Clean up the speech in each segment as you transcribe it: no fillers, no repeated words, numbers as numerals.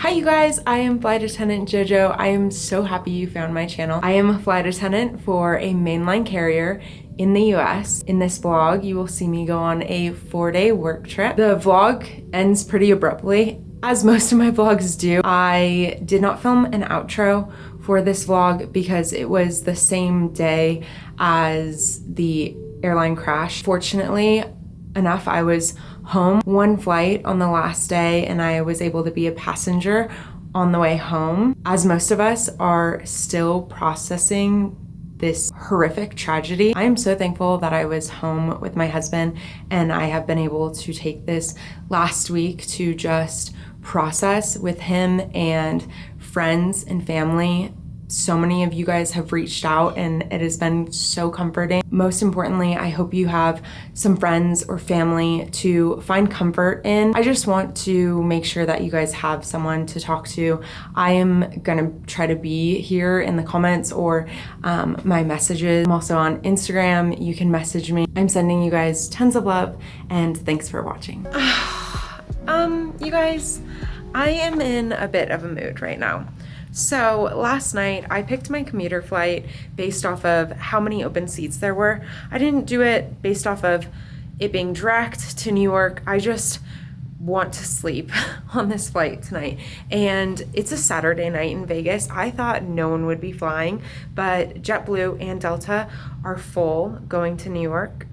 Hi you guys, I am flight attendant JoJo. I am so happy you found my channel. I am a flight attendant for a mainline carrier in the US. In this vlog, you will see me go on a 4-day work trip. The vlog ends pretty abruptly, as most of my vlogs do. I did not film an outro for this vlog because it was the same day as the airline crash. Fortunately enough, I was home one flight on the last day and I was able to be a passenger on the way home. As most of us are still processing this horrific tragedy, I am so thankful that I was home with my husband and I have been able to take this last week to just process with him and friends and family. So many of you guys have reached out and it has been so comforting. Most importantly, I hope you have some friends or family to find comfort in. I just want to make sure that you guys have someone to talk to. I am gonna try to be here in the comments or my messages. I'm also on Instagram. You can message me. I'm sending you guys tons of love and thanks for watching. You guys, I am in a bit of a mood right now. So last night I picked my commuter flight based off of how many open seats there were. I didn't do it based off of it being direct to New York. I just want to sleep on this flight tonight. And it's a Saturday night in Vegas. I thought no one would be flying, but JetBlue and Delta are full going to New York,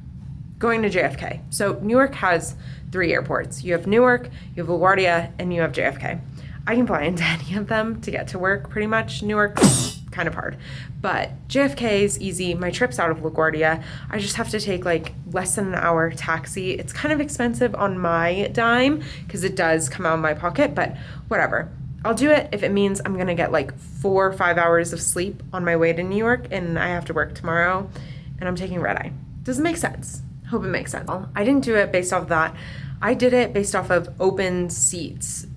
going to JFK. So New York has 3 airports. You have Newark, you have LaGuardia, and you have JFK. I can fly into any of them to get to work pretty much. Newark's kind of hard, but JFK is easy. My trip's out of LaGuardia. I just have to take like less than an hour taxi. It's kind of expensive on my dime because it does come out of my pocket, but whatever. I'll do it if it means I'm gonna get like 4 or 5 hours of sleep on my way to New York and I have to work tomorrow and I'm taking red eye. Does it make sense? Hope it makes sense. I didn't do it based off of that. I did it based off of open seats.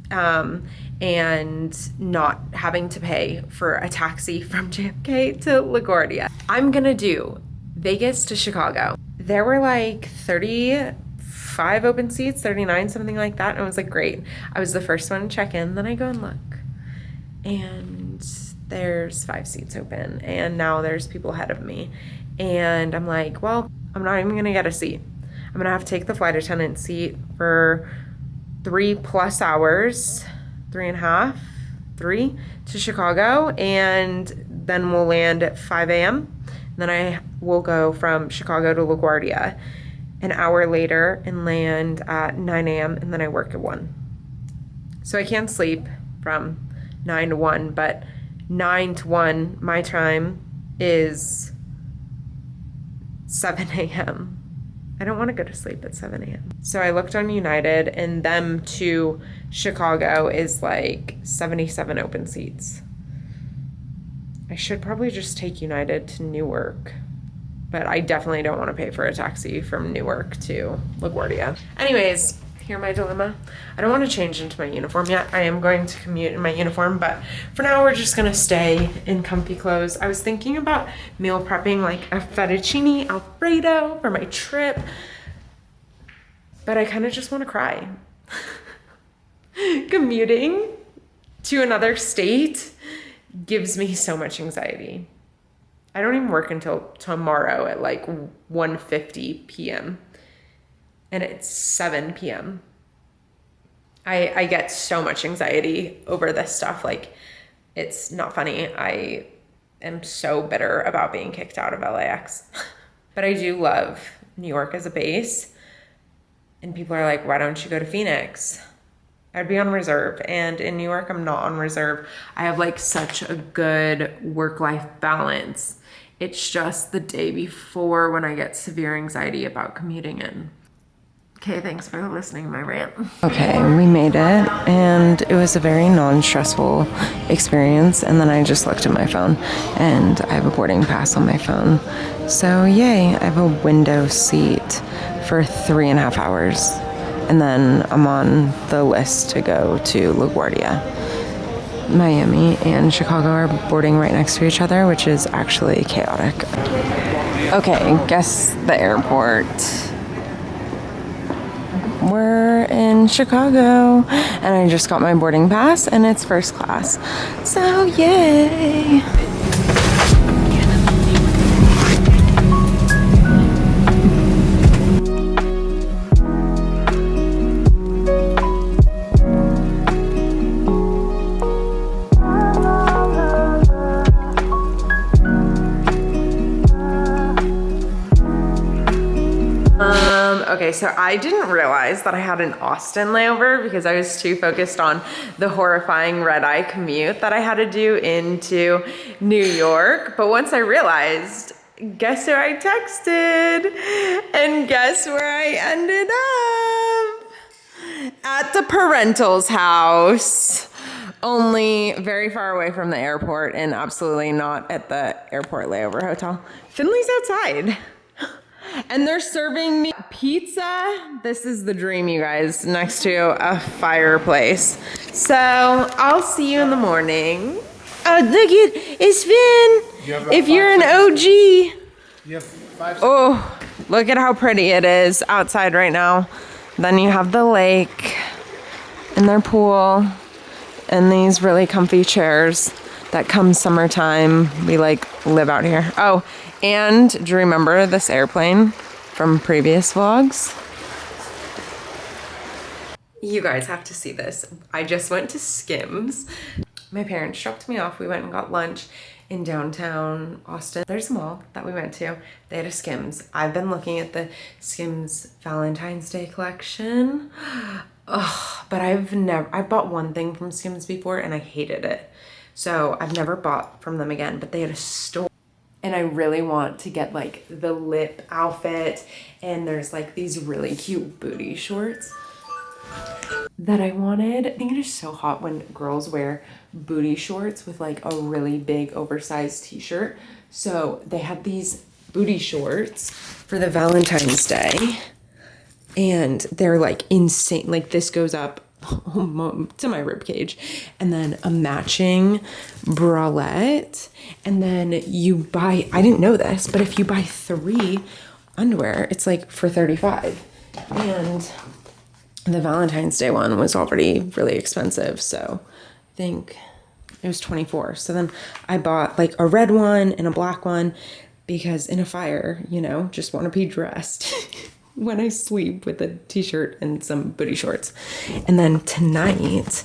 And not having to pay for a taxi from JFK to LaGuardia. I'm gonna do Vegas to Chicago. There were like 35 open seats, 39, something like that. And I was like, great. I was the first one to check in. Then I go and look and there's 5 seats open and now there's people ahead of me. And I'm like, well, I'm not even gonna get a seat. I'm gonna have to take the flight attendant seat for 3+ hours, 3.5, 3 to Chicago, and then we'll land at 5 a.m. Then I will go from Chicago to LaGuardia an hour later and land at 9 a.m. and then I work at 1. So I can't sleep from 9 to 1, but 9 to 1, my time is 7 a.m. I don't want to go to sleep at 7 a.m. So I looked on United and them to Chicago is like 77 open seats. I should probably just take United to Newark, but I definitely don't want to pay for a taxi from Newark to LaGuardia. Anyways, here's my dilemma. I don't want to change into my uniform yet. I am going to commute in my uniform, but for now we're just gonna stay in comfy clothes. I was thinking about meal prepping like a fettuccine Alfredo for my trip, but I kind of just want to cry. Commuting to another state gives me so much anxiety. I don't even work until tomorrow at like 1:50 p.m. and it's 7 p.m. I get so much anxiety over this stuff. Like, it's not funny. I am so bitter about being kicked out of LAX. But I do love New York as a base. And people are like, why don't you go to Phoenix? I'd be on reserve. And in New York, I'm not on reserve. I have like such a good work-life balance. It's just the day before when I get severe anxiety about commuting in. Okay, thanks for listening to my rant. Okay, we made it, and it was a very non-stressful experience, and then I just looked at my phone, and I have a boarding pass on my phone. So yay, I have a window seat for 3.5 hours, and then I'm on the list to go to LaGuardia. Miami and Chicago are boarding right next to each other, which is actually chaotic. Okay, guess the airport. we're in Chicago and I just got my boarding pass and it's first class. So yay! Okay, so I didn't realize that I had an Austin layover because I was too focused on the horrifying red-eye commute that I had to do into New York. But once I realized, guess who I texted? And guess where I ended up? At the parental's house. Only very far away from the airport and absolutely not at the airport layover hotel. Finley's outside. And they're serving me pizza. This is the dream, you guys, next to a fireplace. So I'll see you in the morning. Oh, look it's Finn. If you're an OG. You have 5 seconds. Oh, look at how pretty it is outside right now. Then you have the lake and their pool and these really comfy chairs that come summertime. We like live out here. Oh, and do you remember this airplane from previous vlogs? You guys have to see this. I just went to SKIMS. My parents dropped me off. We went and got lunch in downtown Austin. There's a mall that we went to. They had a SKIMS. I've been looking at the SKIMS Valentine's Day collection. Oh, but I bought one thing from SKIMS before and I hated it. So I've never bought from them again, but they had a store. And I really want to get like the lip outfit, and there's like these really cute booty shorts that I wanted. I think it is so hot when girls wear booty shorts with like a really big oversized t-shirt. So they had these booty shorts for the Valentine's Day and they're like insane. Like this goes up to my rib cage, and then a matching bralette, and then you buy, I didn't know this, but if you buy 3 underwear, it's like for $35, and the Valentine's Day one was already really expensive, so I think it was $24. So then I bought like a red one and a black one because in a fire, you know, just want to be dressed when I sleep with a t-shirt and some booty shorts. And then tonight,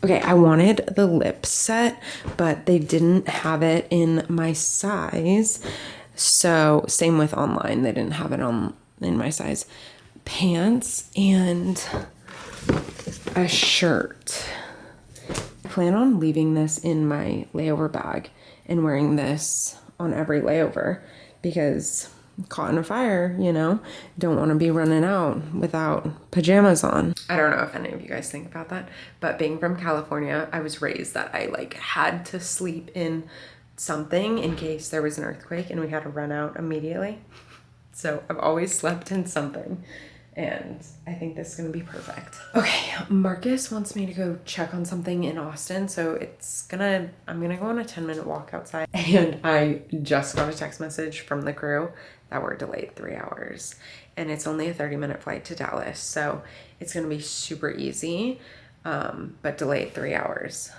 okay, I wanted the lip set, but they didn't have it in my size. So same with online, they didn't have it in my size. Pants and a shirt. I plan on leaving this in my layover bag and wearing this on every layover because caught in a fire, you know, don't want to be running out without pajamas on. I don't know if any of you guys think about that, but being from California, I was raised that I like had to sleep in something in case there was an earthquake and we had to run out immediately. So I've always slept in something, and I think this is gonna be perfect. Okay, Marcus wants me to go check on something in Austin, so I'm gonna go on a 10-minute walk outside, and I just got a text message from the crew that we're delayed 3 hours, and it's only a 30-minute flight to Dallas, so it's gonna be super easy, but delayed 3 hours.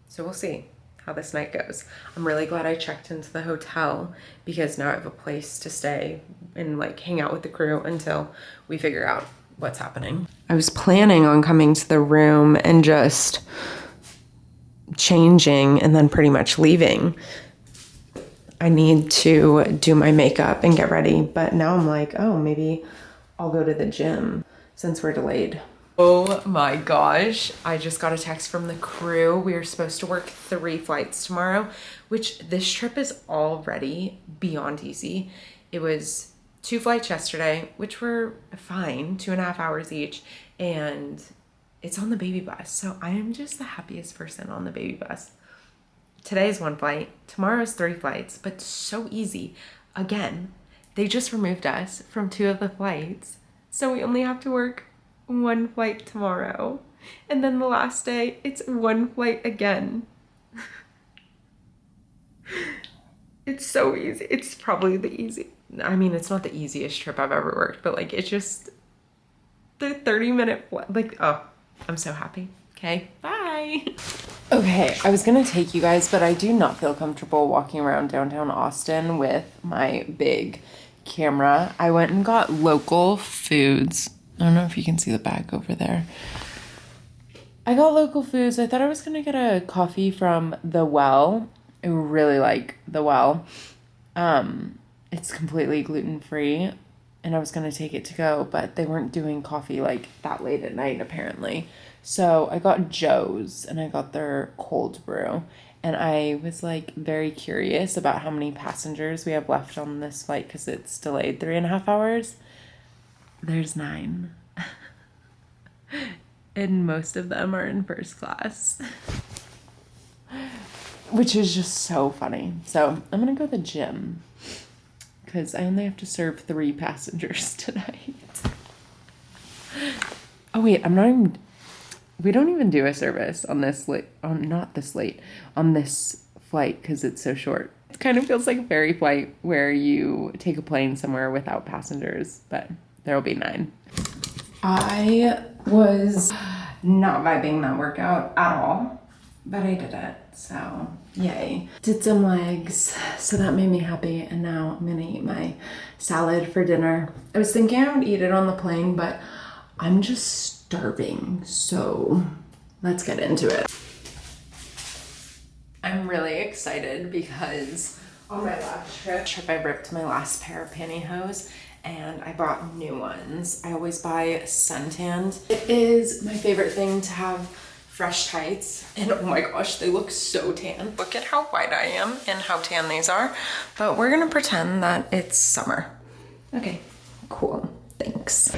So we'll see how this night goes. I'm really glad I checked into the hotel because now I have a place to stay and like hang out with the crew until we figure out what's happening. I was planning on coming to the room and just changing and then pretty much leaving. I need to do my makeup and get ready, but now I'm like, oh, maybe I'll go to the gym since we're delayed. Oh my gosh, I just got a text from the crew. We are supposed to work 3 flights tomorrow, which this trip is already beyond easy. It was 2 flights yesterday, which were fine, 2.5 hours each, and it's on the baby bus. So I am just the happiest person on the baby bus. Today's 1 flight, tomorrow's 3 flights, but so easy. Again, they just removed us from 2 of the flights, so we only have to work 1 flight tomorrow, and then the last day it's 1 flight again. It's so easy. It's probably the easy, I mean, it's not the easiest trip I've ever worked, but like it's just the 30-minute flight. Like, oh, I'm so happy. Okay, bye. Okay, I was gonna take you guys, but I do not feel comfortable walking around downtown Austin with my big camera. I went and got local foods. I don't know if you can see the bag over there. I got local foods. I thought I was gonna get a coffee from The Well. I really like The Well. It's completely gluten-free, and I was gonna take it to go, but they weren't doing coffee like that late at night apparently. So I got Joe's, and I got their cold brew, and I was like very curious about how many passengers we have left on this flight because it's delayed 3.5 hours. There's 9. And most of them are in first class. Which is just so funny. So I'm gonna go to the gym because I only have to serve 3 passengers tonight. Oh wait, we don't even do a service on this on this flight because it's so short. It kind of feels like a ferry flight where you take a plane somewhere without passengers, but there will be 9. I was not vibing that workout at all, but I did it, so yay. Did some legs, so that made me happy, and now I'm gonna eat my salad for dinner. I was thinking I would eat it on the plane, but I'm just starving, so let's get into it. I'm really excited because on my last trip I ripped my last pair of pantyhose and I bought new ones. I always buy suntanned. It is my favorite thing to have fresh tights, and oh my gosh, they look so tan. Look at how white I am and how tan these are, but we're gonna pretend that it's summer. Okay, cool, thanks.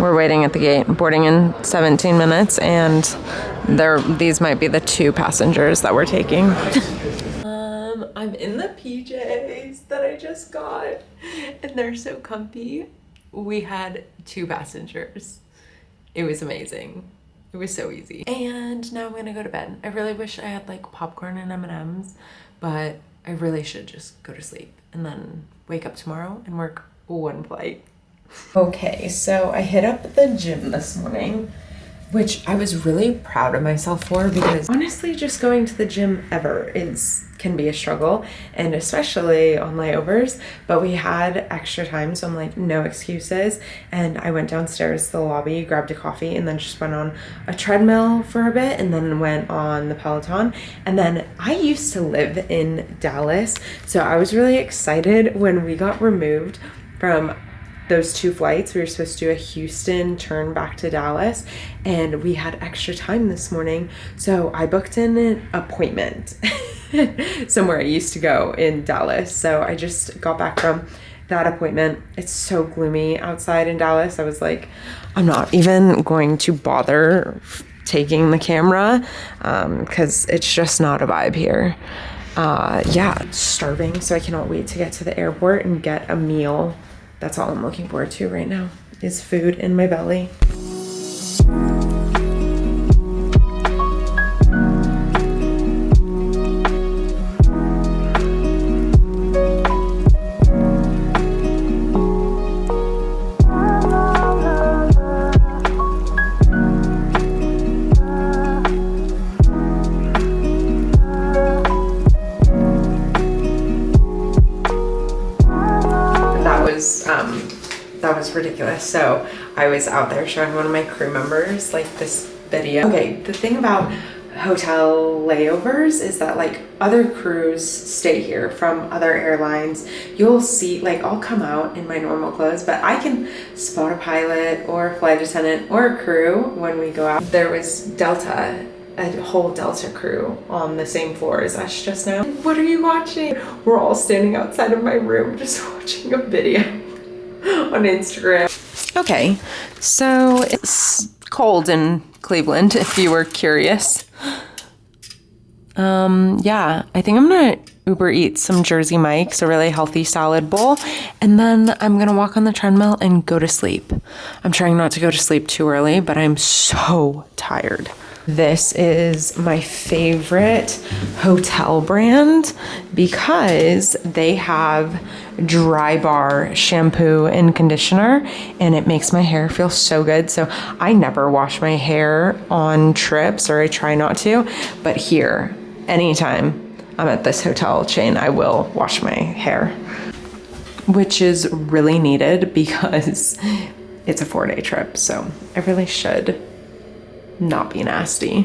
We're waiting at the gate, boarding in 17 minutes, and these might be the 2 passengers that we're taking. I'm in the PJs that I just got, and they're so comfy. We had 2 passengers. It was amazing. It was so easy. And now I'm gonna go to bed. I really wish I had like popcorn and M&Ms, but I really should just go to sleep and then wake up tomorrow and work 1 flight. Okay, so I hit up the gym this morning, which I was really proud of myself for because honestly, just going to the gym ever can be a struggle, and especially on layovers, but we had extra time, so I'm like, no excuses. And I went downstairs to the lobby, grabbed a coffee, and then just went on a treadmill for a bit, and then went on the Peloton. And then I used to live in Dallas, so I was really excited when we got removed from those 2 flights. We were supposed to do a Houston turn back to Dallas, and we had extra time this morning, so I booked in an appointment somewhere I used to go in Dallas. So I just got back from that appointment. It's so gloomy outside in Dallas. I was like, I'm not even going to bother taking the camera because it's just not a vibe here. Yeah, starving, so I cannot wait to get to the airport and get a meal. That's all I'm looking forward to right now, is food in my belly. That was ridiculous. So I was out there showing one of my crew members like this video. Okay, the thing about hotel layovers is that like other crews stay here from other airlines. You'll see, like, I'll come out in my normal clothes, but I can spot a pilot or a flight attendant or a crew when we go out. There was Delta, a whole Delta crew on the same floor as us just now. What are you watching? We're all standing outside of my room just watching a video on Instagram. Okay, so it's cold in Cleveland, if you were curious. Yeah, I think I'm gonna Uber eat some Jersey Mike's, a really healthy salad bowl, and then I'm gonna walk on the treadmill and go to sleep. I'm trying not to go to sleep too early, but I'm so tired. This is my favorite hotel brand because they have Dry Bar shampoo and conditioner, and it makes my hair feel so good. So I never wash my hair on trips, or I try not to, but here, anytime I'm at this hotel chain, I will wash my hair, which is really needed because it's a 4-day trip. So I really should not be nasty.